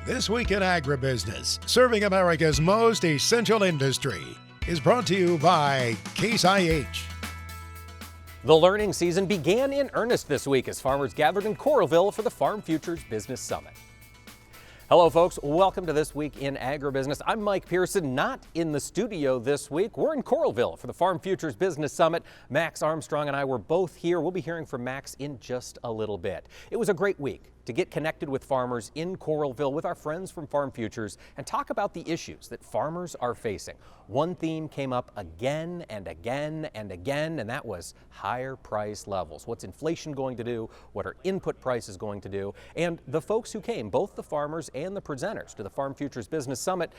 This Week in Agribusiness, serving America's most essential industry, is brought to you by Case IH. The learning season began in earnest this week as farmers gathered in Coralville for the Farm Futures Business Summit. Hello folks, welcome to This Week in Agribusiness. I'm Mike Pearson, not in the studio this week. We're in Coralville for the Farm Futures Business Summit. Max Armstrong and I were both here. We'll be hearing from Max in just a little bit. It was a great week to get connected with farmers in Coralville with our friends from Farm Futures and talk about the issues that farmers are facing. One theme came up again and again and again, and that was higher price levels. What's inflation going to do? What are input prices going to do? And the folks who came, both the farmers and the presenters to the Farm Futures Business Summit,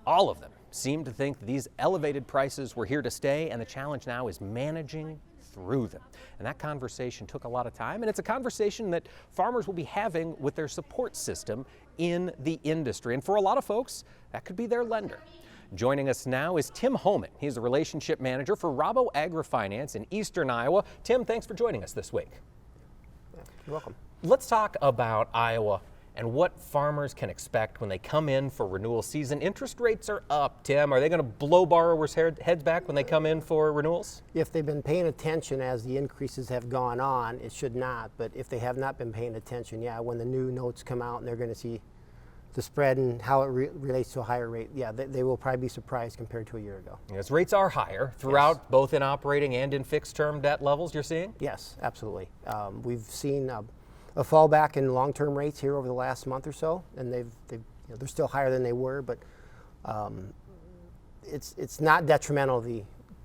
all of them seemed to think that these elevated prices were here to stay, and the challenge now is managing through them. And that conversation took a lot of time, and it's a conversation that farmers will be having with their support system in the industry. And for a lot of folks, that could be their lender. Joining us now is Tim Homan. He's a relationship manager for Rabo Agri-Finance in Eastern Iowa. Tim, thanks for joining us this week. You're welcome. Let's talk about Iowa and what farmers can expect when they come in for renewal season. Interest rates are up, Tim. Are they going to blow borrowers' heads back when they come in for renewals? If they've been paying attention as the increases have gone on, it should not. But if they have not been paying attention, yeah, when the new notes come out and they're going to see the spread and how it relates to a higher rate, yeah, they will probably be surprised compared to a year ago. Yes, rates are higher throughout, yes, both in operating and in fixed-term debt levels you're seeing? Yes, absolutely. We've seen a fallback in long-term rates here over the last month or so, and they're still higher than they were, but it's not detrimental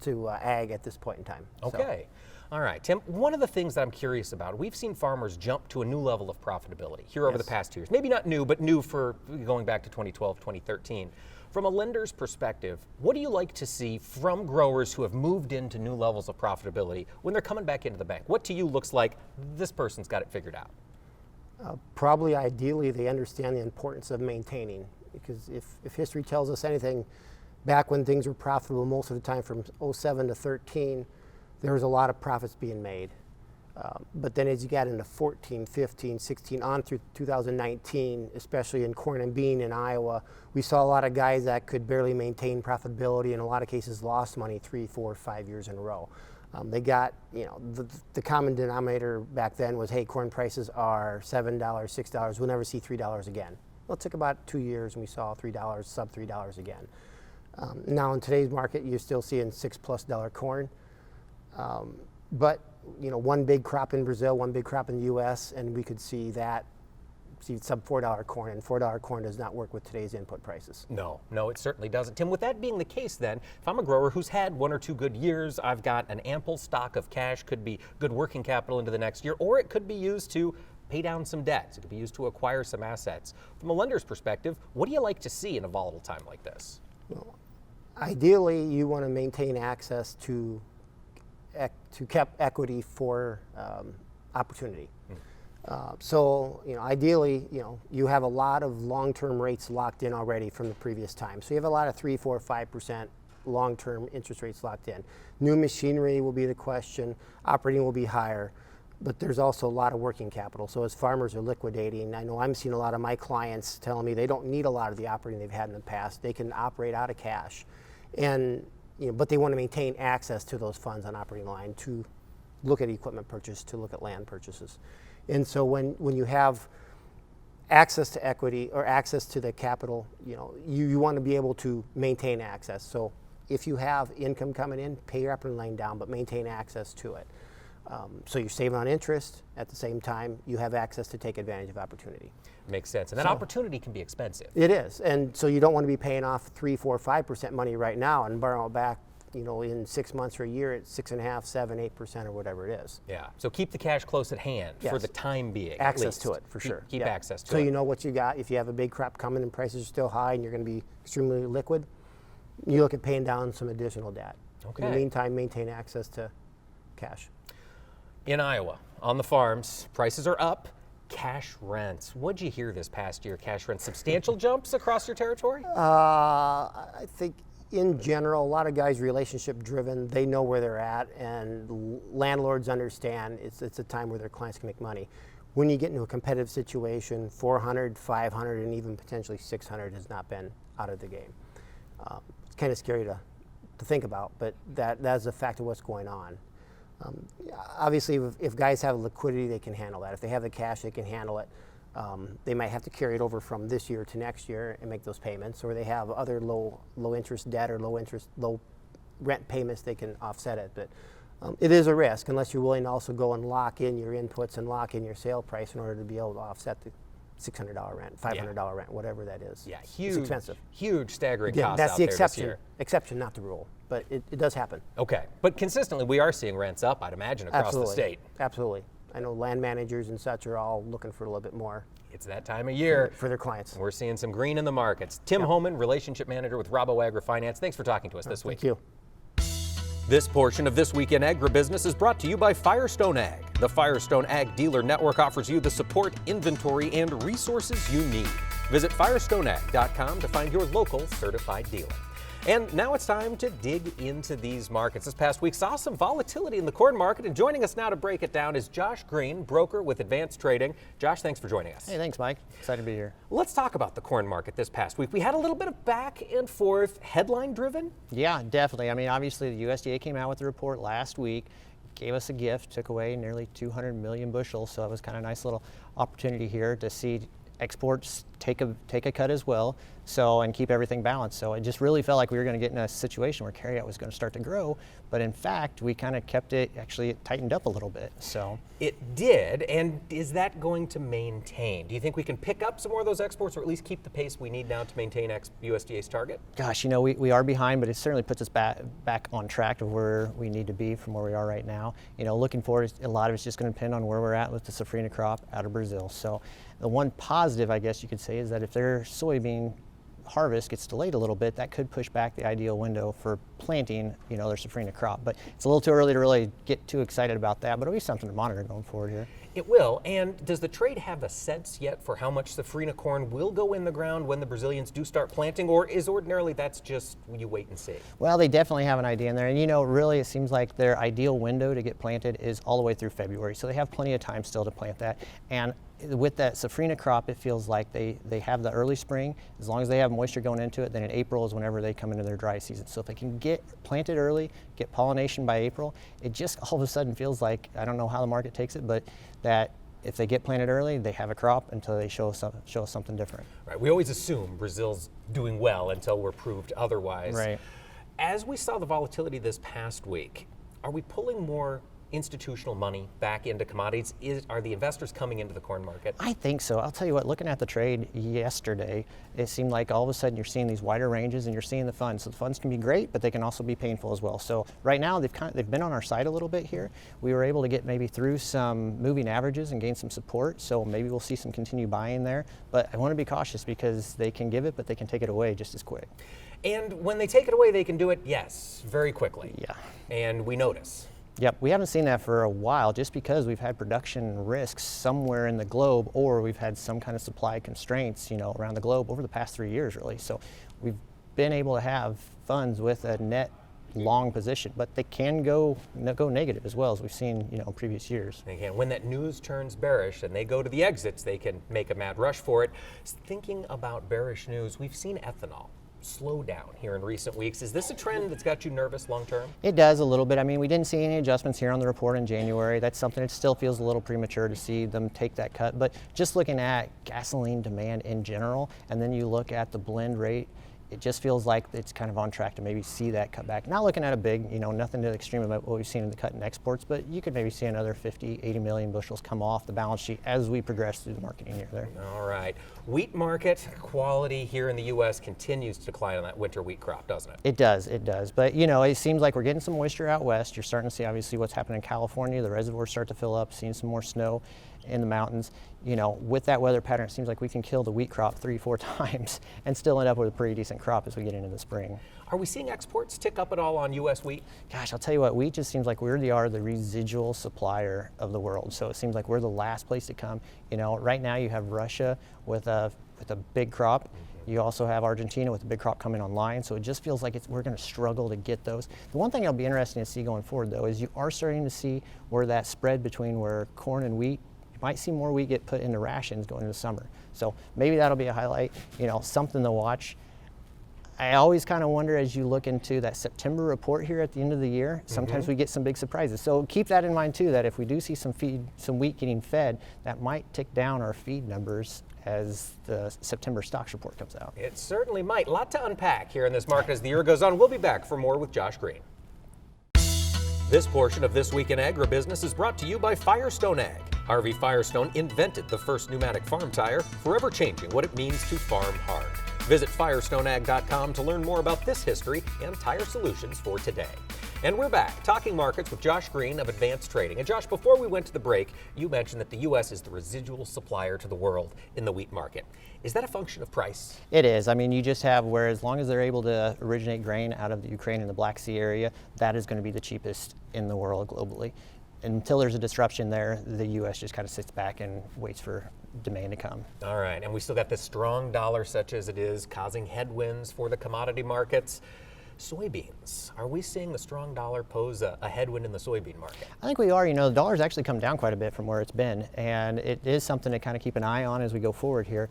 to ag at this point in time. Okay. So. All right, Tim, one of the things that I'm curious about, we've seen farmers jump to a new level of profitability here over the past 2 years. Maybe not new, but new for going back to 2012, 2013. From a lender's perspective, what do you like to see from growers who have moved into new levels of profitability when they're coming back into the bank? What to you looks like this person's got it figured out? Probably ideally they understand the importance of maintaining, because if history tells us anything, back when things were profitable most of the time from 07 to 13, there was a lot of profits being made. But then as you got into 14, 15, 16, on through 2019, especially in corn and bean in Iowa, we saw a lot of guys that could barely maintain profitability, in a lot of cases lost money 3, 4, 5 years in a row. They got, the common denominator back then was, hey, corn prices are $7, $6, we'll never see $3 again. Well, it took about 2 years and we saw $3, sub $3 again. Now in today's market, you're still seeing $6+ corn. But one big crop in Brazil, one big crop in the U.S., and we could see sub $4 corn, and $4 corn does not work with today's input prices. No, it certainly doesn't. Tim, with that being the case then, if I'm a grower who's had 1 or 2 good years, I've got an ample stock of cash, could be good working capital into the next year, or it could be used to pay down some debts. It could be used to acquire some assets. From a lender's perspective, what do you like to see in a volatile time like this? Well, ideally, you want to maintain access to kept equity for opportunity. So ideally, you have a lot of long-term rates locked in already from the previous time. So you have a lot of 3, 4, 5% long-term interest rates locked in. New machinery will be the question. Operating will be higher, but there's also a lot of working capital. So as farmers are liquidating, I know I'm seeing a lot of my clients telling me they don't need a lot of the operating they've had in the past. They can operate out of cash, and but they want to maintain access to those funds on operating line to look at equipment purchase, to look at land purchases. And so when you have access to equity or access to the capital, you want to be able to maintain access. So if you have income coming in, pay your operating line down, but maintain access to it. So you're saving on interest. At the same time, you have access to take advantage of opportunity. Makes sense. And that opportunity can be expensive. It is. And so you don't want to be paying off 3, 4, 5% money right now and borrow it back, in 6 months or a year at 6.5%, 7%, 8% or whatever it is. Yeah. So keep the cash close at hand for the time being. Access to it, for sure. Keep access to it. So you know what you got. If you have a big crop coming and prices are still high and you're going to be extremely liquid, you look at paying down some additional debt. Okay. In the meantime, maintain access to cash. In Iowa, on the farms, prices are up. Cash rents. What'd you hear this past year? Cash rents, substantial jumps across your territory? I think in general, a lot of guys relationship driven. They know where they're at, and landlords understand it's a time where their clients can make money. when you get into a competitive situation, 400, 500, and even potentially 600 has not been out of the game. It's kind of scary to think about, but that's a fact of what's going on. Obviously, if guys have liquidity, they can handle that. If they have the cash, they can handle it. They might have to carry it over from this year to next year and make those payments, or they have other low interest debt or low rent payments, they can offset it. But it is a risk unless you're willing to also go and lock in your inputs and lock in your sale price in order to be able to offset the $600 rent, $500 rent, whatever that is. Yeah, it's expensive. Huge staggering Again, costs that's out the there exception. this year. Exception, not the rule, but it does happen. Okay, but consistently we are seeing rents up, I'd imagine, across the state. Absolutely. I know land managers and such are all looking for a little bit more. It's that time of year For their clients. We're seeing some green in the markets. Tim Homan, Relationship Manager with Rabo Agri-Finance. Thanks for talking to us this week. Thank you. This portion of This Week in Agribusiness is brought to you by Firestone Ag. The Firestone Ag Dealer Network offers you the support, inventory, and resources you need. Visit firestoneag.com to find your local certified dealer. And now it's time to dig into these markets. This past week saw some volatility in the corn market, and joining us now to break it down is Josh Green, broker with Advanced Trading. Josh, thanks for joining us. Hey, thanks, Mike. Excited to be here. Let's talk about the corn market this past week. We had a little bit of back and forth, headline driven. Yeah, definitely. I mean, obviously the USDA came out with a report last week, gave us a gift, took away nearly 200 million bushels, so it was kind of a nice little opportunity here to see exports take a cut as well, and keep everything balanced. So it just really felt like we were going to get in a situation where carryout was going to start to grow, but in fact we kind of kept it, actually it tightened up a little bit. So it did, and is that going to maintain? Do you think we can pick up some more of those exports, or at least keep the pace we need now to maintain USDA's target? Gosh, you know, we are behind, but it certainly puts us back on track of where we need to be from where we are right now. You know, looking forward, a lot of it's just going to depend on where we're at with the safrinha crop out of Brazil. So the one positive, I guess you could say, is that if their soybean harvest gets delayed a little bit, that could push back the ideal window for planting, you know, their safrinha crop. But it's a little too early to really get too excited about that, but it'll be something to monitor going forward here. It will. And does the trade have a sense yet for how much safrinha corn will go in the ground when the Brazilians do start planting, or is ordinarily that's just you wait and see? Well, they definitely have an idea in there, and you know, really it seems like their ideal window to get planted is all the way through February, so they have plenty of time still to plant that. And with that safrinha crop, it feels like they have the early spring. As long as they have moisture going into it, then in April is whenever they come into their dry season. So if they can get planted early, get pollination by April, it just all of a sudden feels like, I don't know how the market takes it, but that if they get planted early, they have a crop until they show us something different. Right. We always assume Brazil's doing well until we're proved otherwise. Right. As we saw the volatility this past week, are we pulling more institutional money back into commodities? Are the investors coming into the corn market? I think so. I'll tell you what, looking at the trade yesterday, it seemed like all of a sudden you're seeing these wider ranges and you're seeing the funds. So the funds can be great, but they can also be painful as well. So right now they've been on our side a little bit here. We were able to get maybe through some moving averages and gain some support. So maybe we'll see some continued buying there. But I want to be cautious because they can give it, but they can take it away just as quick. And when they take it away, they can do it, yes, very quickly. Yeah. And we notice. Yep, we haven't seen that for a while just because we've had production risks somewhere in the globe, or we've had some kind of supply constraints, you know, around the globe over the past 3 years really. So we've been able to have funds with a net long position, but they can go negative as well, as we've seen, you know, in previous years. They can. When that news turns bearish and they go to the exits, they can make a mad rush for it. Thinking about bearish news, we've seen ethanol slow down here in recent weeks. Is this a trend that's got you nervous long term? It does a little bit. I mean, we didn't see any adjustments here on the report in January. That's something that still feels a little premature to see them take that cut. But just looking at gasoline demand in general, and then you look at the blend rate, it just feels like it's kind of on track to maybe see that cut back. Not looking at a big, you know, nothing to the extreme about what we've seen in the cut in exports, but you could maybe see another 50, 80 million bushels come off the balance sheet as we progress through the marketing year there. All right. Wheat market quality here in the U.S. continues to decline on that winter wheat crop, doesn't it? It does. But, you know, it seems like we're getting some moisture out west. You're starting to see, obviously, what's happening in California. The reservoirs start to fill up, seeing some more snow in the mountains. You know, with that weather pattern, it seems like we can kill the wheat crop 3-4 times and still end up with a pretty decent crop as we get into the spring. Are we seeing exports tick up at all on U.S. wheat? Gosh, I'll tell you what, wheat just seems like we are the residual supplier of the world. So it seems like we're the last place to come. You know, right now you have Russia with a big crop. You also have Argentina with a big crop coming online. So it just feels like we're going to struggle to get those. The one thing it'll be interesting to see going forward, though, is you are starting to see where that spread between where corn and wheat you might see more wheat get put into rations going into summer. So maybe that'll be a highlight, something to watch. I always kind of wonder as you look into that September report here at the end of the year, sometimes we get some big surprises. So keep that in mind too, that if we do see some wheat getting fed, that might tick down our feed numbers as the September stocks report comes out. It certainly might. A lot to unpack here in this market as the year goes on. We'll be back for more with Josh Green. This portion of This Week in Agribusiness is brought to you by Firestone Ag. Harvey Firestone invented the first pneumatic farm tire, forever changing what it means to farm hard. Visit firestoneag.com to learn more about this history and tire solutions for today. And we're back talking markets with Josh Green of Advanced Trading. And Josh, before we went to the break, you mentioned that the U.S. is the residual supplier to the world in the wheat market. Is that a function of price? It is. I mean, you just have where as long as they're able to originate grain out of the Ukraine and the Black Sea area, that is going to be the cheapest in the world globally. Until there's a disruption there, the U.S. just kind of sits back and waits for demand to come. All right, and we still got this strong dollar such as it is causing headwinds for the commodity markets. Soybeans, are we seeing the strong dollar pose a headwind in the soybean market? I think we are. The dollar's actually come down quite a bit from where it's been, and it is something to kind of keep an eye on as we go forward here.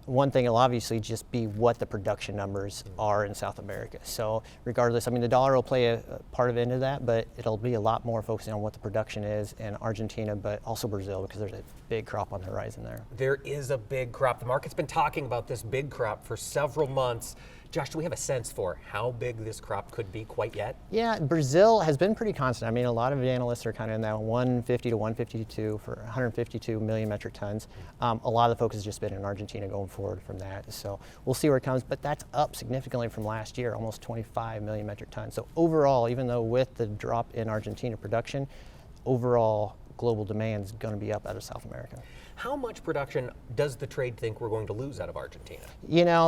One thing will obviously just be what the production numbers are in South America. So regardless, the dollar will play a part of into that, but it'll be a lot more focusing on what the production is in Argentina, but also Brazil, because there's a big crop on the horizon there. There is a big crop. The market's been talking about this big crop for several months. Josh, do we have a sense for how big this crop could be quite yet? Yeah, Brazil has been pretty constant. A lot of analysts are kind of in that 150 to 152 for 152 million metric tons. A lot of the focus has just been in Argentina going forward from that. So we'll see where it comes, but that's up significantly from last year, almost 25 million metric tons. So overall, even though with the drop in Argentina production, overall global demand is going to be up out of South America. How much production does the trade think we're going to lose out of Argentina?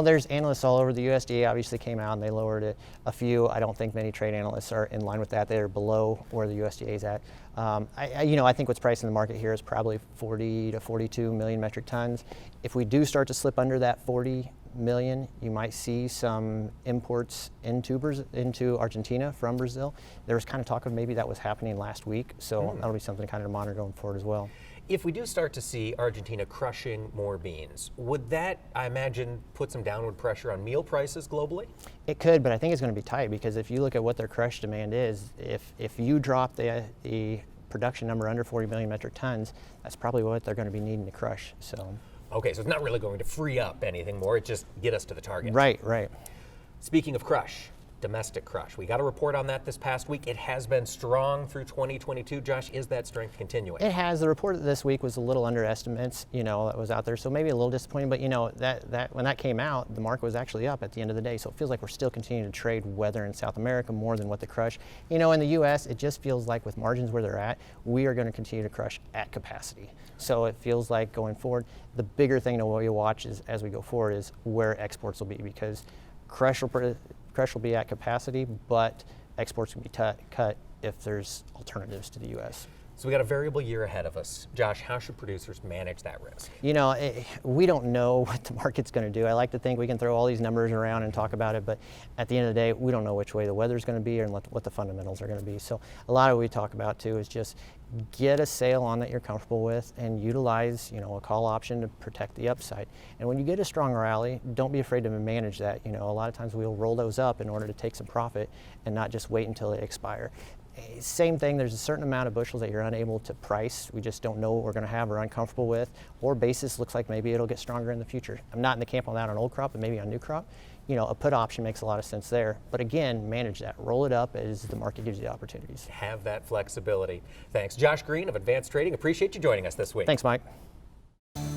There's analysts all over. The USDA obviously came out and they lowered it a few. I don't think many trade analysts are in line with that. They're below where the USDA is at. I think what's priced in the market here is probably 40 to 42 million metric tons. If we do start to slip under that 40 million, you might see some imports into Argentina from Brazil. There was kind of talk of maybe that was happening last week, so that'll be something to kind of monitor going forward as well. If we do start to see Argentina crushing more beans, would that, I imagine, put some downward pressure on meal prices globally? It could, but I think it's going to be tight, because if you look at what their crush demand is, if you drop the production number under 40 million metric tons, that's probably what they're going to be needing to crush. So. Okay, so it's not really going to free up anything more, it just get us to the target. Right. Speaking of crush, domestic crush. We got a report on that this past week. It has been strong through 2022. Josh, is that strength continuing? It has. The report this week was a little under estimates, that was out there. So maybe a little disappointing, but that when that came out, the market was actually up at the end of the day. So it feels like we're still continuing to trade weather in South America more than what the crush. In the US, it just feels like with margins where they're at, we are going to continue to crush at capacity. So it feels like going forward, the bigger thing that we'll watch is as we go forward is where exports will be, because crush will be at capacity, but exports can be cut if there's alternatives to the U.S. So we got a variable year ahead of us. Josh, how should producers manage that risk? We don't know what the market's going to do. I like to think we can throw all these numbers around and talk about it, but at the end of the day, we don't know which way the weather's going to be and what the fundamentals are going to be. So a lot of what we talk about too is just get a sale on that you're comfortable with and utilize, a call option to protect the upside. And when you get a strong rally, don't be afraid to manage that. A lot of times we'll roll those up in order to take some profit and not just wait until they expire. Same thing, there's a certain amount of bushels that you're unable to price. We just don't know what we're going to have or uncomfortable with, or basis looks like maybe it'll get stronger in the future. I'm not in the camp on that on old crop, but maybe on new crop. A put option makes a lot of sense there. But again, manage that. Roll it up as the market gives you the opportunities. Have that flexibility. Thanks. Josh Green of Advanced Trading. Appreciate you joining us this week. Thanks, Mike.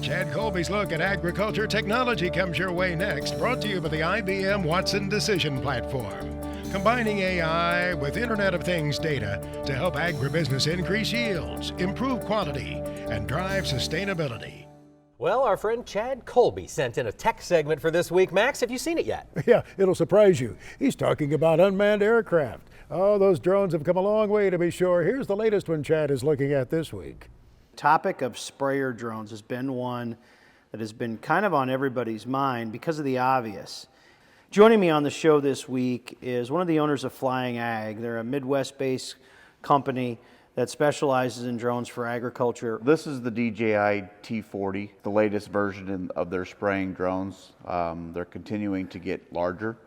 Chad Colby's Look at Agriculture Technology comes your way next, brought to you by the IBM Watson Decision Platform. Combining AI with Internet of Things data to help agribusiness increase yields, improve quality, and drive sustainability. Well, our friend Chad Colby sent in a tech segment for this week. Max, have you seen it yet? Yeah, it'll surprise you. He's talking about unmanned aircraft. Oh, those drones have come a long way to be sure. Here's the latest one Chad is looking at this week. Topic of sprayer drones has been one that has been kind of on everybody's mind because of the obvious. Joining me on the show this week is one of the owners of Flying Ag. They're a Midwest-based company that specializes in drones for agriculture. This is the DJI T40, the latest version of their spraying drones. They're continuing to get larger.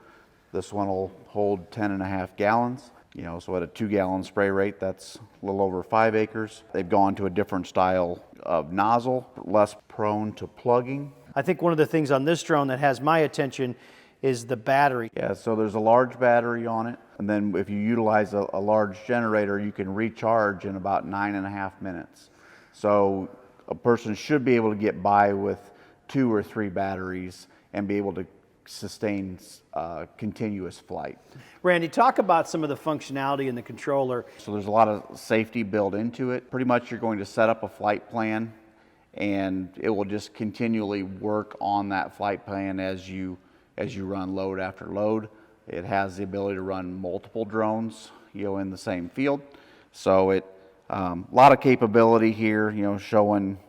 This one will hold 10.5 gallons. So at a 2-gallon spray rate, that's a little over 5 acres. They've gone to a different style of nozzle, less prone to plugging. I think one of the things on this drone that has my attention is the battery. Yeah, so there's a large battery on it, and then if you utilize a large generator, you can recharge in about 9.5 minutes. So a person should be able to get by with 2 or 3 batteries and be able to sustain continuous flight. Randy, talk about some of the functionality in the controller. So there's a lot of safety built into it. Pretty much you're going to set up a flight plan, and it will just continually work on that flight plan as you run load after load. It has the ability to run multiple drones, in the same field. So it a lot of capability here, showing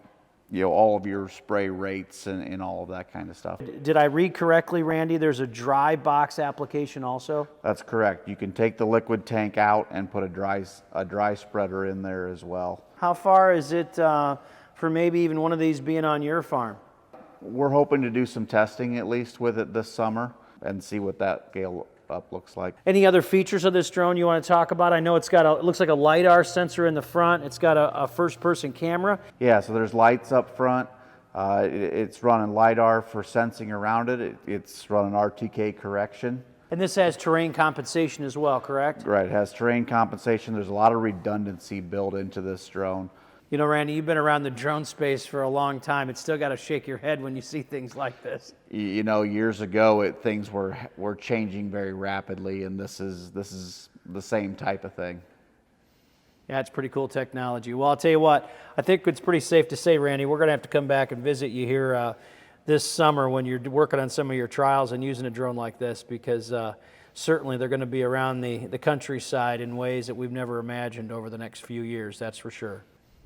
all of your spray rates and all of that kind of stuff. Did I read correctly, Randy? There's a dry box application also? That's correct. You can take the liquid tank out and put a dry spreader in there as well. How far is it for maybe even one of these being on your farm? We're hoping to do some testing at least with it this summer and see what that scale up looks like. Any other features of this drone you want to talk about? I know it looks like a LiDAR sensor in the front. It's got a first-person camera. Yeah, so there's lights up front. It's running LiDAR for sensing around it. It's running RTK correction. And this has terrain compensation as well, correct? Right, it has terrain compensation. There's a lot of redundancy built into this drone. Randy, you've been around the drone space for a long time. It's still got to shake your head when you see things like this. Years ago, things were changing very rapidly, and this is the same type of thing. Yeah, it's pretty cool technology. Well, I'll tell you what, I think it's pretty safe to say, Randy, we're going to have to come back and visit you here this summer when you're working on some of your trials and using a drone like this, because certainly they're going to be around the countryside in ways that we've never imagined over the next few years, that's for sure.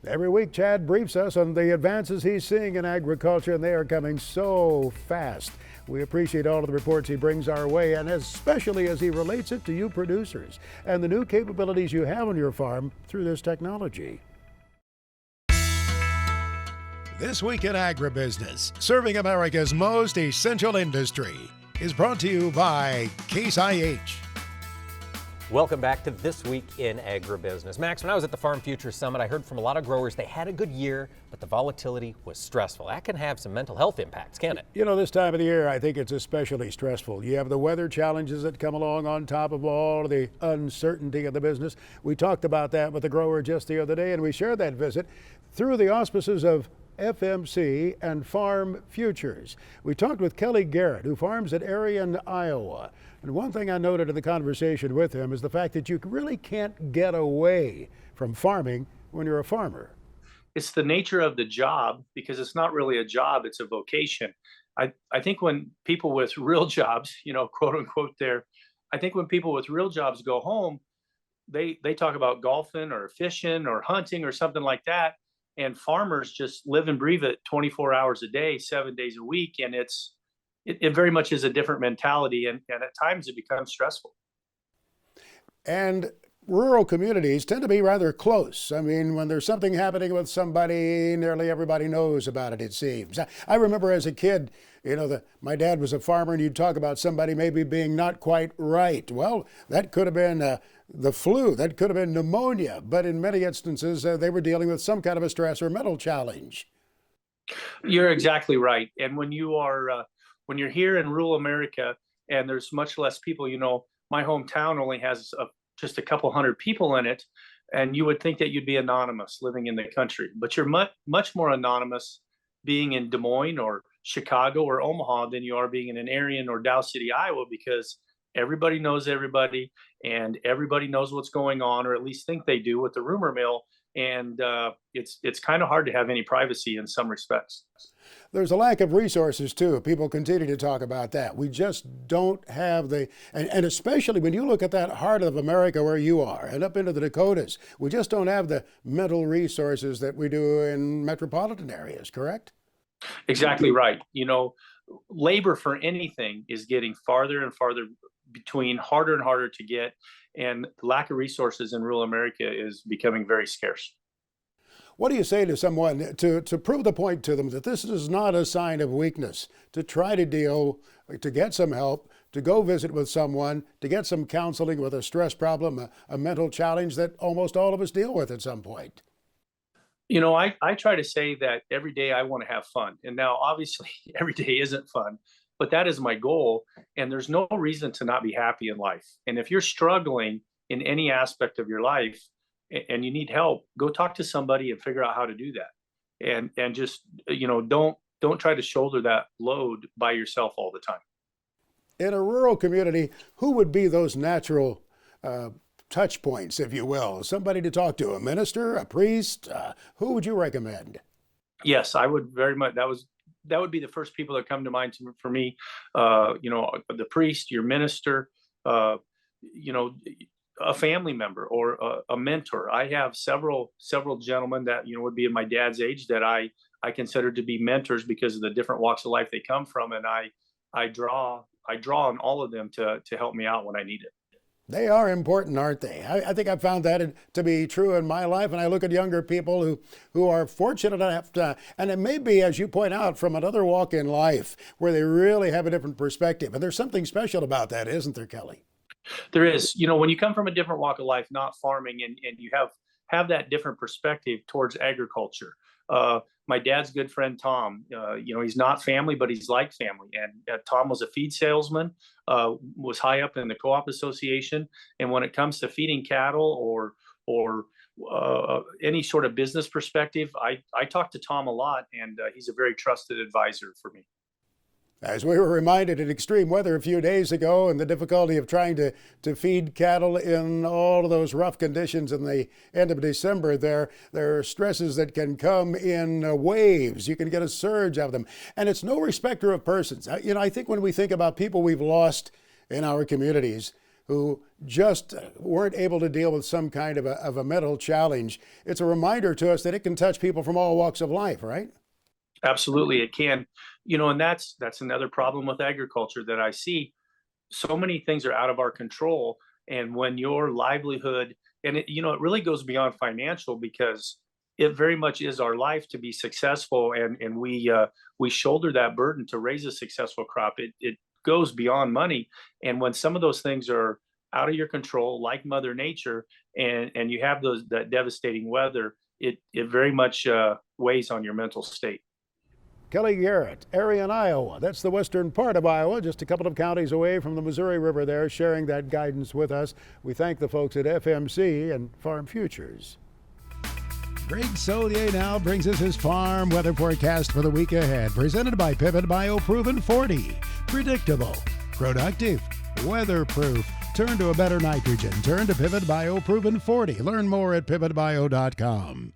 Every week, Chad briefs us on the advances he's seeing in agriculture, and they are coming so fast. We appreciate all of the reports he brings our way, and especially as he relates it to you producers and the new capabilities you have on your farm through this technology. This Week in Agribusiness, serving America's most essential industry, is brought to you by Case IH. Welcome back to This Week in Agribusiness. Max, when I was at the Farm Futures Summit, I heard from a lot of growers they had a good year, but the volatility was stressful. That can have some mental health impacts, can it? This time of the year, I think it's especially stressful. You have the weather challenges that come along on top of all the uncertainty of the business. We talked about that with the grower just the other day, and we shared that visit through the auspices of FMC and Farm Futures. We talked with Kelly Garrett, who farms at Arion, Iowa. And one thing I noted in the conversation with him is the fact that you really can't get away from farming when you're a farmer. It's the nature of the job, because it's not really a job, it's a vocation. I think when people with real jobs, quote unquote I think when people with real jobs go home, they talk about golfing or fishing or hunting or something like that. And farmers just live and breathe it 24 hours a day, 7 days a week. And it very much is a different mentality. And at times it becomes stressful. And rural communities tend to be rather close. I mean, when there's something happening with somebody, nearly everybody knows about it, it seems. I remember as a kid, my dad was a farmer, and you'd talk about somebody maybe being not quite right. Well, that could have been the flu, that could have been pneumonia, but in many instances, they were dealing with some kind of a stress or mental challenge. You're exactly right. And when you're here in rural America and there's much less people, my hometown only has just a couple hundred people in it, and you would think that you'd be anonymous living in the country, but you're much more anonymous being in Des Moines or Chicago or Omaha than you are being in an Arion or Dow City, Iowa, because everybody knows everybody and everybody knows what's going on, or at least think they do, with the rumor mill. And it's kind of hard to have any privacy in some respects. There's a lack of resources too. People continue to talk about that. We just don't have and especially when you look at that heart of America where you are and up into the Dakotas, we just don't have the mental resources that we do in metropolitan areas, correct? Exactly right. Labor for anything is getting farther and farther between harder and harder to get, and the lack of resources in rural America is becoming very scarce. What do you say to someone to prove the point to them that this is not a sign of weakness, to try to deal, to get some help, to go visit with someone, to get some counseling with a stress problem, a mental challenge that almost all of us deal with at some point? You know, I try to say that every day I want to have fun. And now, obviously, every day isn't fun, but that is my goal. And there's no reason to not be happy in life. And if you're struggling in any aspect of your life and you need help, go talk to somebody and figure out how to do that. And just, you know, don't try to shoulder that load by yourself all the time. In a rural community, who would be those natural touch points, if you will? Somebody to talk to, a minister, a priest? Who would you recommend? Yes, I would very much. That would be the first people that come to mind for me. You know, the priest, your minister, you know, a family member or a mentor. I have several gentlemen that, you know, would be of my dad's age that I consider to be mentors because of the different walks of life they come from, and I draw on all of them to help me out when I need it. They are important, aren't they? I think I've found that to be true in my life, and I look at younger people who are fortunate enough to, and it may be, as you point out, from another walk in life where they really have a different perspective. And there's something special about that, isn't there, Kelly? There is. You know, when you come from a different walk of life, not farming, and you have that different perspective towards agriculture. My dad's good friend, Tom, you know, he's not family, but he's like family. And Tom was a feed salesman, was high up in the co-op association. And when it comes to feeding cattle or any sort of business perspective, I talk to Tom a lot, and he's a very trusted advisor for me. As we were reminded in extreme weather a few days ago, and the difficulty of trying to feed cattle in all of those rough conditions in the end of December, there are stresses that can come in waves. You can get a surge of them. And it's no respecter of persons. You know, I think when we think about people we've lost in our communities who just weren't able to deal with some kind of a mental challenge, it's a reminder to us that it can touch people from all walks of life, right? Absolutely, it can. You know, and that's another problem with agriculture that I see. So many things are out of our control, and when your livelihood, and it, you know, it really goes beyond financial, because it very much is our life to be successful, and we shoulder that burden to raise a successful crop. It goes beyond money, and when some of those things are out of your control, like Mother Nature, and you have that devastating weather, it very much weighs on your mental state. Kelly Garrett, Arion, Iowa. That's the western part of Iowa, just a couple of counties away from the Missouri River there, sharing that guidance with us. We thank the folks at FMC and Farm Futures. Greg Solier now brings us his farm weather forecast for the week ahead, presented by Pivot Bio Proven 40. Predictable, productive, weatherproof. Turn to a better nitrogen. Turn to Pivot Bio Proven 40. Learn more at pivotbio.com.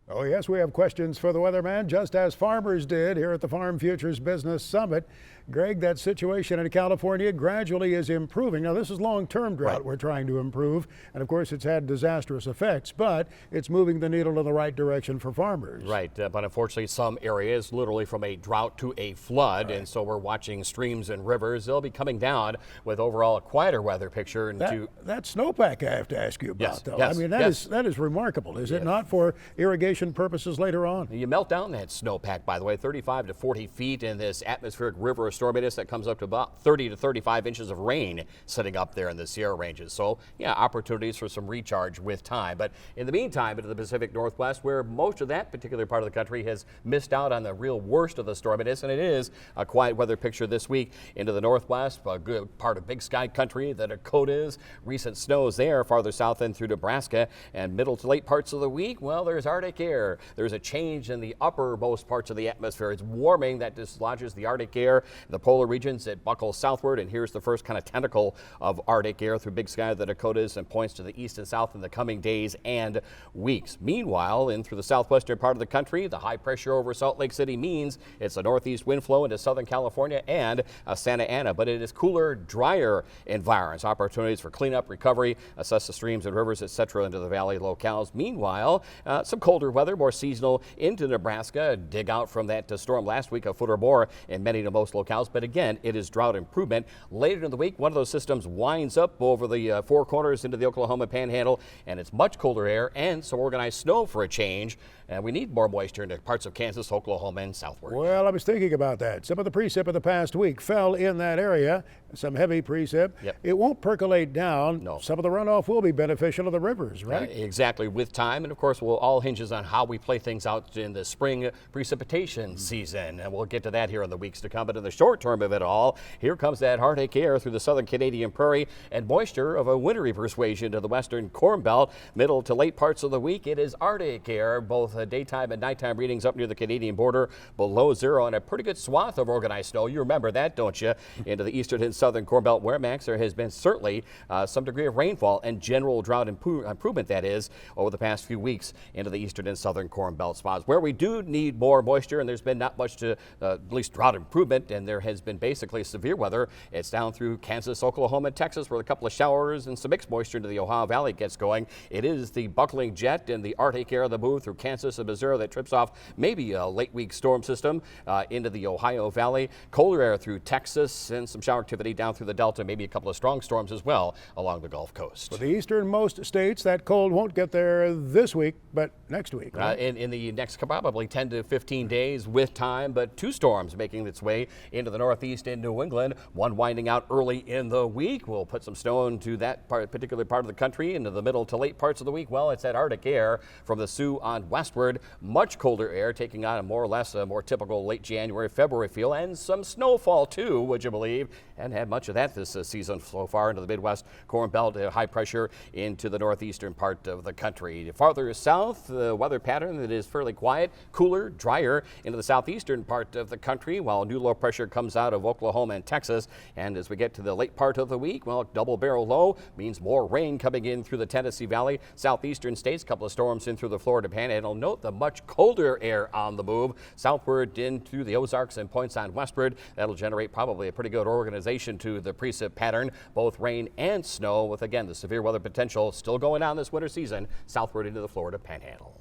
Oh, yes, we have questions for the weatherman, just as farmers did here at the Farm Futures Business Summit. Greg, that situation in California gradually is improving. Now, this is long-term drought we're trying to improve, and of course it's had disastrous effects, but it's moving the needle in the right direction for farmers. Right, but unfortunately some areas literally from a drought to a flood, and so we're watching streams and rivers. They'll be coming down with overall a quieter weather picture. That snowpack I have to ask you about, though. Yes, I mean, that is remarkable, is it not, for irrigation purposes later on? You melt down that snowpack, by the way, 35 to 40 feet in this atmospheric river storminess that comes up to about 30 to 35 inches of rain sitting up there in the Sierra Ranges. So, yeah, opportunities for some recharge with time. But in the meantime, into the Pacific Northwest, where most of that particular part of the country has missed out on the real worst of the storminess, and it is a quiet weather picture this week into the Northwest, a good part of Big Sky country, the Dakotas, recent snows there, farther south in through Nebraska, and middle to late parts of the week, well, there's Arctic air. There's a change in the uppermost parts of the atmosphere. It's warming that dislodges the Arctic air. The polar regions, it buckles southward, and here's the first kind of tentacle of Arctic air through Big Sky, the Dakotas, and points to the east and south in the coming days and weeks. Meanwhile, in through the southwestern part of the country, the high pressure over Salt Lake City means it's a northeast wind flow into Southern California and Santa Ana, but it is cooler, drier environs. Opportunities for cleanup, recovery, assess the streams and rivers, etc. into the valley locales. Meanwhile, some colder weather, more seasonal into Nebraska. Dig out from that storm last week, a foot or more in many to most locales cows, but again, it is drought improvement. Later in the week, one of those systems winds up over the Four Corners into the Oklahoma Panhandle, and it's much colder air and some organized snow for a change. And we need more moisture into parts of Kansas, Oklahoma, and southward. Well, I was thinking about that. Some of the precip of the past week fell in that area, some heavy precip. Yep. It won't percolate down. No. Some of the runoff will be beneficial to the rivers, right? Exactly, with time. And of course, we'll all hinges on how we play things out in the spring precipitation season. And we'll get to that here in the weeks to come. But in the short term of it all, here comes that Arctic air through the southern Canadian prairie and moisture of a wintry persuasion to the western Corn Belt. Middle to late parts of the week, it is Arctic air, both daytime and nighttime readings up near the Canadian border below zero, and a pretty good swath of organized snow. You remember that, don't you? Into the eastern and southern Corn Belt, where, Max, there has been certainly some degree of rainfall and general drought improvement, that is, over the past few weeks into the eastern and southern Corn Belt spots. Where we do need more moisture, and there's been not much to at least drought improvement, and there has been basically severe weather. It's down through Kansas, Oklahoma, and Texas, where a couple of showers and some mixed moisture into the Ohio Valley gets going. It is the buckling jet and the Arctic air of the move through Kansas and Missouri that trips off maybe a late week storm system into the Ohio Valley. Colder air through Texas and some shower activity down through the Delta, maybe a couple of strong storms as well along the Gulf Coast. For the easternmost states, that cold won't get there this week, but next week. Right? In the next probably 10 to 15 days with time, but two storms making its way into the northeast in New England. One winding out early in the week. We'll put some snow into that particular part of the country into the middle to late parts of the week. Well, it's that Arctic air from the Sioux on westward. Much colder air taking on a more or less a more typical late January, February feel, and some snowfall too, would you believe? And had much of that this season so far into the Midwest Corn Belt, high pressure into the northeastern part of the country. Farther south, the weather pattern that is fairly quiet, cooler, drier into the southeastern part of the country, while new low pressure comes out of Oklahoma and Texas. And as we get to the late part of the week, well, double barrel low means more rain coming in through the Tennessee Valley, southeastern states, a couple of storms in through the Florida Panhandle. Note the much colder air on the move southward into the Ozarks and points on westward. That'll generate probably a pretty good organization to the precip pattern, both rain and snow, with again the severe weather potential still going on this winter season southward into the Florida Panhandle.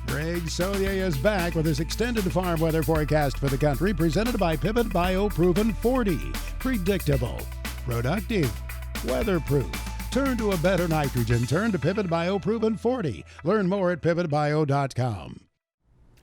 Greg Solier is back with his extended farm weather forecast for the country, presented by Pivot BioProven 40. Predictable, productive, weatherproof. Turn to a better nitrogen. Turn to Pivot BioProven 40. Learn more at pivotbio.com.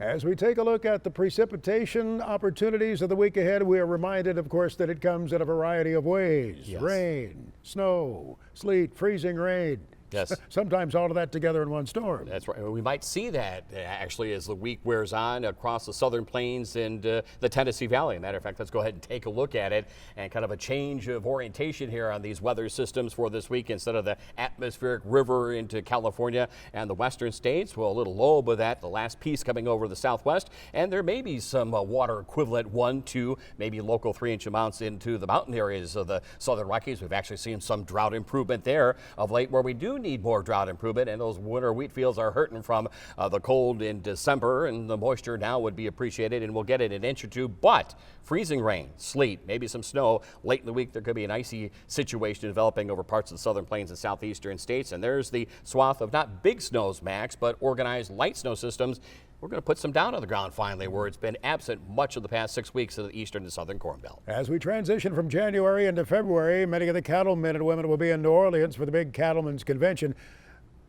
As we take a look at the precipitation opportunities of the week ahead, we are reminded, of course, that it comes in a variety of ways. Yes. Rain, snow, sleet, freezing rain. Yes. Sometimes all of that together in one storm. That's right. We might see that actually as the week wears on across the southern plains and the Tennessee Valley. Matter of fact, let's go ahead and take a look at it and kind of a change of orientation here on these weather systems for this week. Instead of the atmospheric river into California and the western states, well, a little low with that, the last piece coming over the southwest. And there may be some water equivalent 1, 2, maybe local 3-inch amounts into the mountain areas of the southern Rockies. We've actually seen some drought improvement there of late, where we do need more drought improvement, and those winter wheat fields are hurting from the cold in December, and the moisture now would be appreciated, and we'll get it an inch or two. But freezing rain, sleet, maybe some snow late in the week. There could be an icy situation developing over parts of the southern plains and southeastern states. And there's the swath of not big snows, Max, but organized light snow systems. We're going to put some down on the ground finally, where it's been absent much of the past 6 weeks of the eastern and southern Corn Belt. As we transition from January into February, many of the cattlemen and women will be in New Orleans for the big Cattlemen's Convention.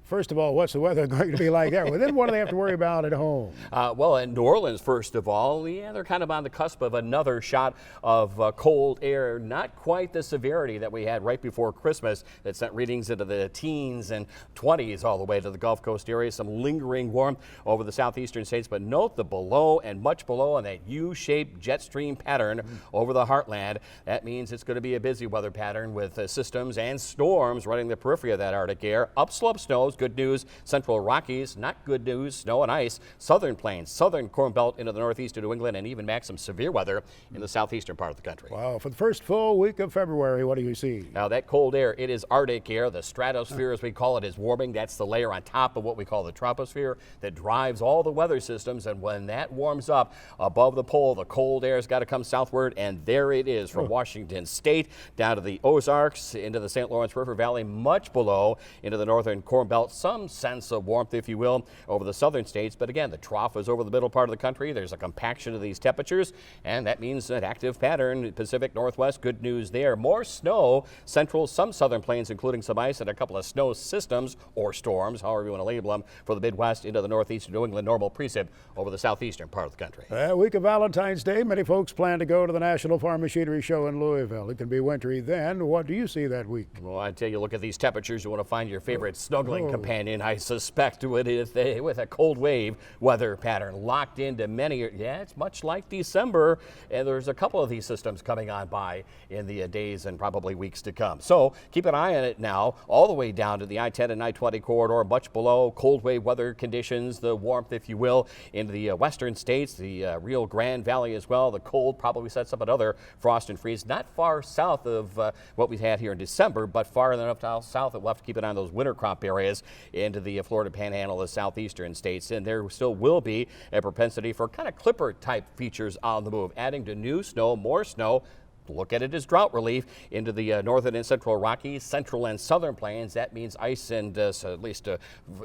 First of all, what's the weather going to be like there? Well, then what do they have to worry about at home? Well, in New Orleans, first of all, yeah, they're kind of on the cusp of another shot of cold air. Not quite the severity that we had right before Christmas that sent readings into the teens and 20s all the way to the Gulf Coast area. Some lingering warmth over the southeastern states, but note the below and much below on that U-shaped jet stream pattern over the heartland. That means it's going to be a busy weather pattern with systems and storms running the periphery of that Arctic air. Upslope snows. Good news, central Rockies, not good news, snow and ice. Southern plains, southern Corn Belt into the northeast of New England, and even Max, some severe weather in the southeastern part of the country. Wow, for the first full week of February, what do you see? Now that cold air, it is Arctic air. The stratosphere, as we call it, is warming. That's the layer on top of what we call the troposphere that drives all the weather systems. And when that warms up above the pole, the cold air's got to come southward, and there it is from Washington State down to the Ozarks, into the St. Lawrence River Valley, much below, into the northern Corn Belt south. Some sense of warmth, if you will, over the southern states. But again, the trough is over the middle part of the country. There's a compaction of these temperatures, and that means an active pattern. Pacific Northwest, good news there. More snow, central, some southern plains, including some ice and a couple of snow systems or storms, however you want to label them, for the Midwest into the northeast New England, normal precip over the southeastern part of the country. Week of Valentine's Day, many folks plan to go to the National Farm Machinery Show in Louisville. It can be wintry then. What do you see that week? Well, I tell you, look at these temperatures. You want to find your favorite snuggling companion, I suspect, with a cold wave weather pattern locked into many. Yeah, it's much like December, and there's a couple of these systems coming on by in the days and probably weeks to come. So keep an eye on it now, all the way down to the I-10 and I-20 corridor, much below cold wave weather conditions, the warmth, if you will, into the western states, the Rio Grande Valley as well. The cold probably sets up another frost and freeze, not far south of what we had here in December, but far enough south that we'll have to keep an eye on those winter crop areas into the Florida Panhandle, the southeastern states. And there still will be a propensity for kind of clipper type features on the move, adding to new snow, more snow. Look at it as drought relief into the northern and central Rockies, central and southern plains. That means ice and so at least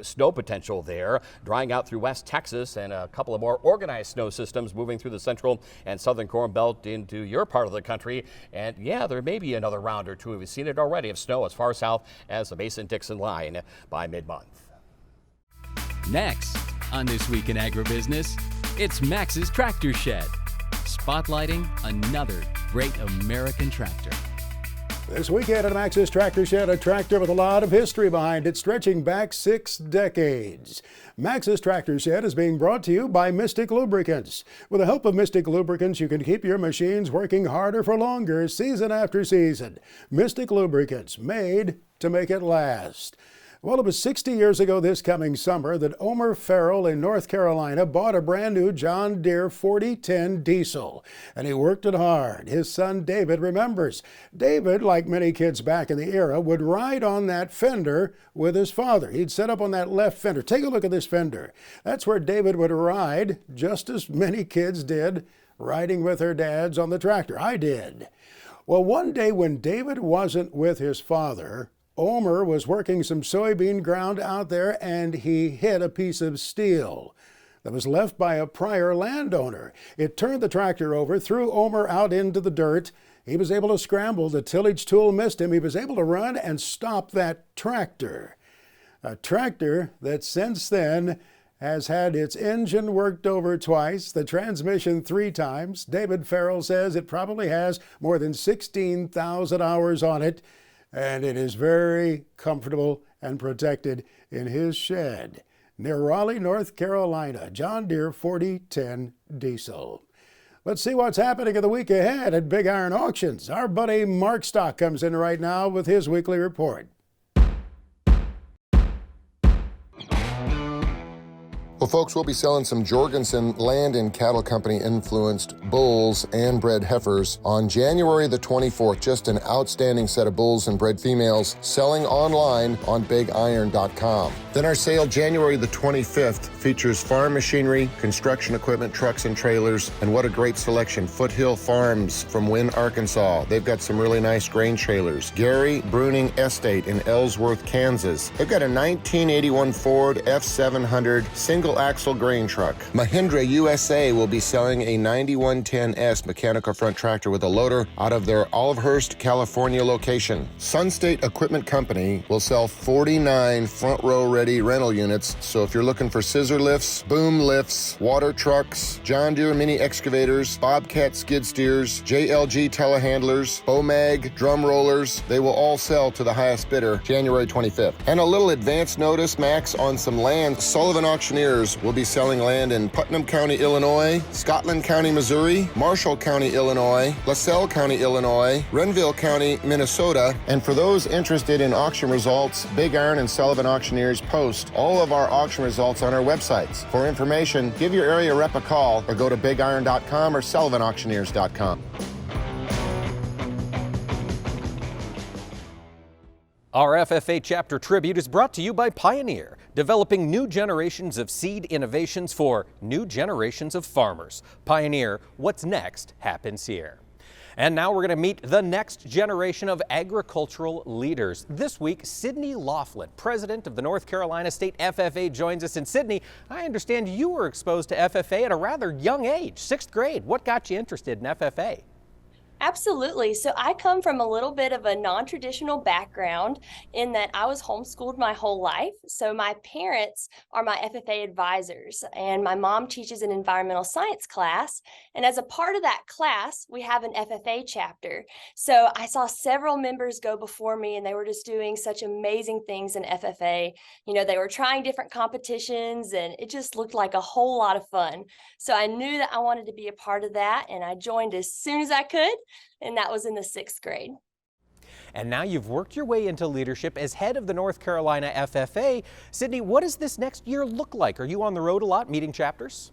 snow potential there. Drying out through West Texas, and a couple of more organized snow systems moving through the central and southern Corn Belt into your part of the country. And yeah, there may be another round or two. We've seen it already of snow as far south as the Mason-Dixon line by mid-month. Next on This Week in Agribusiness, it's Max's Tractor Shed, spotlighting another great American tractor. This weekend at Max's Tractor Shed, a tractor with a lot of history behind it, stretching back 6 decades. Max's Tractor Shed is being brought to you by Mystic Lubricants. With the help of Mystic Lubricants, you can keep your machines working harder for longer, season after season. Mystic Lubricants, made to make it last. Well, it was 60 years ago this coming summer that Omer Farrell in North Carolina bought a brand new John Deere 4010 diesel, and he worked it hard. His son David remembers. David, like many kids back in the era, would ride on that fender with his father. He'd sit up on that left fender. Take a look at this fender. That's where David would ride, just as many kids did, riding with their dads on the tractor. I did. Well, one day when David wasn't with his father, Omer was working some soybean ground out there, and he hit a piece of steel that was left by a prior landowner. It turned the tractor over, threw Omer out into the dirt. He was able to scramble. The tillage tool missed him. He was able to run and stop that tractor. A tractor that since then has had its engine worked over twice, the transmission 3 times. David Farrell says it probably has more than 16,000 hours on it, and it is very comfortable and protected in his shed near Raleigh, North Carolina. John Deere 4010 diesel. Let's see what's happening in the week ahead at Big Iron Auctions. Our buddy Mark Stock comes in right now with his weekly report. Well, folks, we'll be selling some Jorgensen Land and Cattle Company influenced bulls and bred heifers on January the 24th. Just an outstanding set of bulls and bred females selling online on BigIron.com. Then our sale January the 25th features farm machinery, construction equipment, trucks and trailers, and what a great selection. Foothill Farms from Wynne, Arkansas. They've got some really nice grain trailers. Gary Bruning Estate in Ellsworth, Kansas. They've got a 1981 Ford F700 single axle grain truck. Mahindra USA will be selling a 9110S mechanical front tractor with a loader out of their Olivehurst, California location. Sunstate Equipment Company will sell 49 front row ready rental units. So if you're looking for scissor lifts, boom lifts, water trucks, John Deere mini excavators, Bobcat skid steers, JLG telehandlers, Bomag drum rollers, they will all sell to the highest bidder January 25th. And a little advance notice, Max, on some land. Sullivan Auctioneers will be selling land in Putnam County, Illinois, Scotland County, Missouri, Marshall County, Illinois, LaSalle County, Illinois, Renville County, Minnesota. And for those interested in auction results, Big Iron and Sullivan Auctioneers post all of our auction results on our websites. For information, give your area rep a call or go to BigIron.com or SullivanAuctioneers.com. Our FFA Chapter Tribute is brought to you by Pioneer, developing new generations of seed innovations for new generations of farmers. Pioneer, what's next happens here. And now we're going to meet the next generation of agricultural leaders. This week, Sydney Laughlin, president of the North Carolina State FFA, joins us. And Sydney, I understand you were exposed to FFA at a rather young age, 6th grade. What got you interested in FFA? Absolutely. So I come from a little bit of a non-traditional background in that I was homeschooled my whole life. So my parents are my FFA advisors, and my mom teaches an environmental science class. And as a part of that class, we have an FFA chapter. So I saw several members go before me, and they were just doing such amazing things in FFA. You know, they were trying different competitions, and it just looked like a whole lot of fun. So I knew that I wanted to be a part of that, and I joined as soon as I could. And that was in the 6th grade. And now you've worked your way into leadership as head of the North Carolina FFA. Sydney, what does this next year look like? Are you on the road a lot, meeting chapters?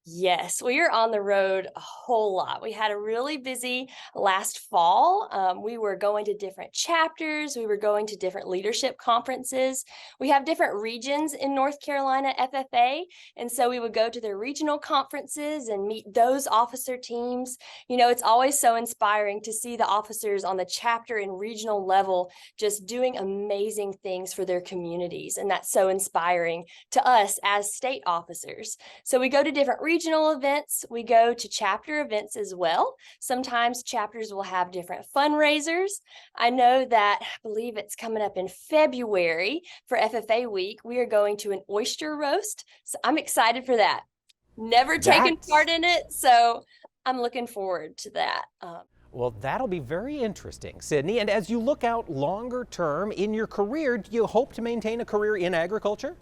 Yes, we are on the road a whole lot. We had a really busy last fall. We were going to different chapters. We were going to different leadership conferences. We have different regions in North Carolina FFA. And so we would go to their regional conferences and meet those officer teams. You know, it's always so inspiring to see the officers on the chapter and regional level just doing amazing things for their communities. And that's so inspiring to us as state officers. So we go to different regional events. We go to chapter events as well. Sometimes chapters will have different fundraisers. I know that, I believe it's coming up in February for FFA week. We are going to an oyster roast. So I'm excited for that. Never taken part in it, so I'm looking forward to that. Well, that'll be very interesting, Sydney. And as you look out longer term in your career, do you hope to maintain a career in agriculture?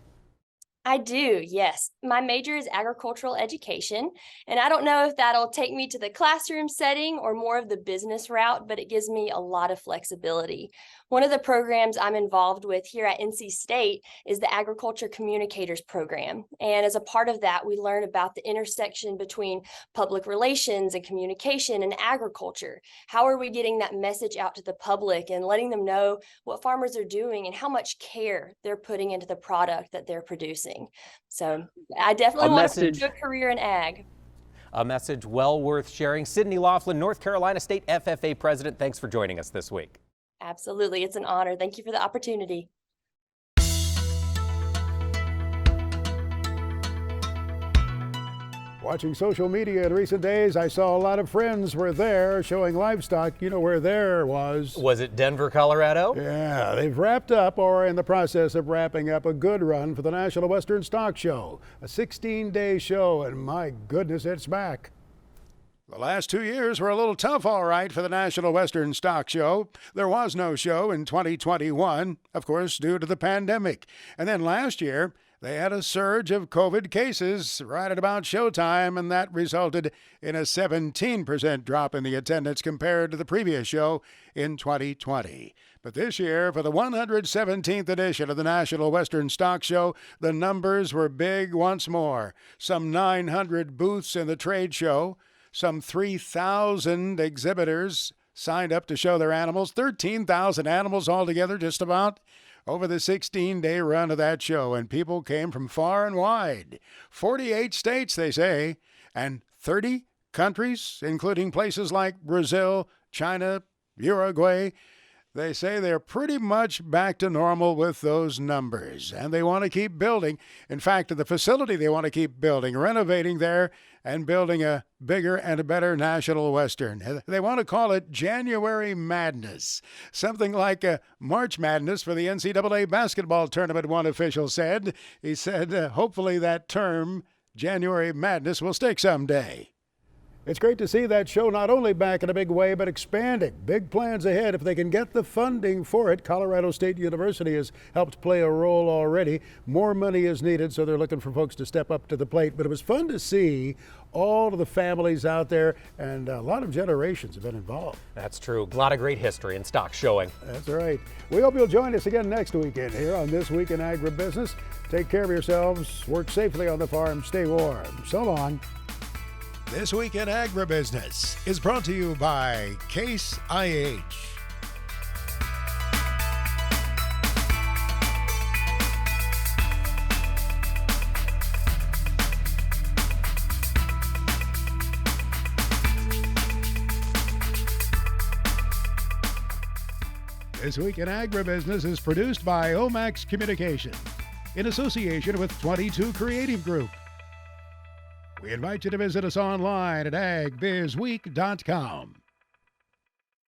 I do, yes. My major is agricultural education, and I don't know if that'll take me to the classroom setting or more of the business route, but it gives me a lot of flexibility. One of the programs I'm involved with here at NC State is the Agriculture Communicators Program. And as a part of that, we learn about the intersection between public relations and communication and agriculture. How are we getting that message out to the public and letting them know what farmers are doing and how much care they're putting into the product that they're producing? So I definitely want to do a career in ag. A message well worth sharing. Sydney Laughlin, North Carolina State FFA president, thanks for joining us this week. Absolutely. It's an honor. Thank you for the opportunity. Watching social media in recent days, I saw a lot of friends were there showing livestock. You know where there was. Was it Denver, Colorado? Yeah, they've wrapped up or are in the process of wrapping up a good run for the National Western Stock Show. A 16-day show, and my goodness, it's back. The last 2 years were a little tough, all right, for the National Western Stock Show. There was no show in 2021, of course, due to the pandemic. And then last year, they had a surge of COVID cases right at about showtime, and that resulted in a 17% drop in the attendance compared to the previous show in 2020. But this year, for the 117th edition of the National Western Stock Show, the numbers were big once more. Some 900 booths in the trade show. Some 3,000 exhibitors signed up to show their animals, 13,000 animals altogether, just about, over the 16-day run of that show. And people came from far and wide. 48 states, they say, and 30 countries, including places like Brazil, China, Uruguay. They say they're pretty much back to normal with those numbers, and they want to keep building. In fact, the facility they want to keep building, renovating there, and building a bigger and a better National Western. They want to call it January Madness, something like a March Madness for the NCAA basketball tournament, one official said. He said, hopefully that term, January Madness, will stick someday. It's great to see that show not only back in a big way, but expanding. Big plans ahead if they can get the funding for it. Colorado State University has helped play a role already. More money is needed, so they're looking for folks to step up to the plate. But it was fun to see all of the families out there, and a lot of generations have been involved. That's true. A lot of great history in stock showing. That's right. We hope you'll join us again next weekend here on This Week in Agribusiness. Take care of yourselves. Work safely on the farm. Stay warm. So long. This Week in Agribusiness is brought to you by Case IH. This Week in Agribusiness is produced by Omax Communication in association with 22 Creative Group. We invite you to visit us online at agbizweek.com.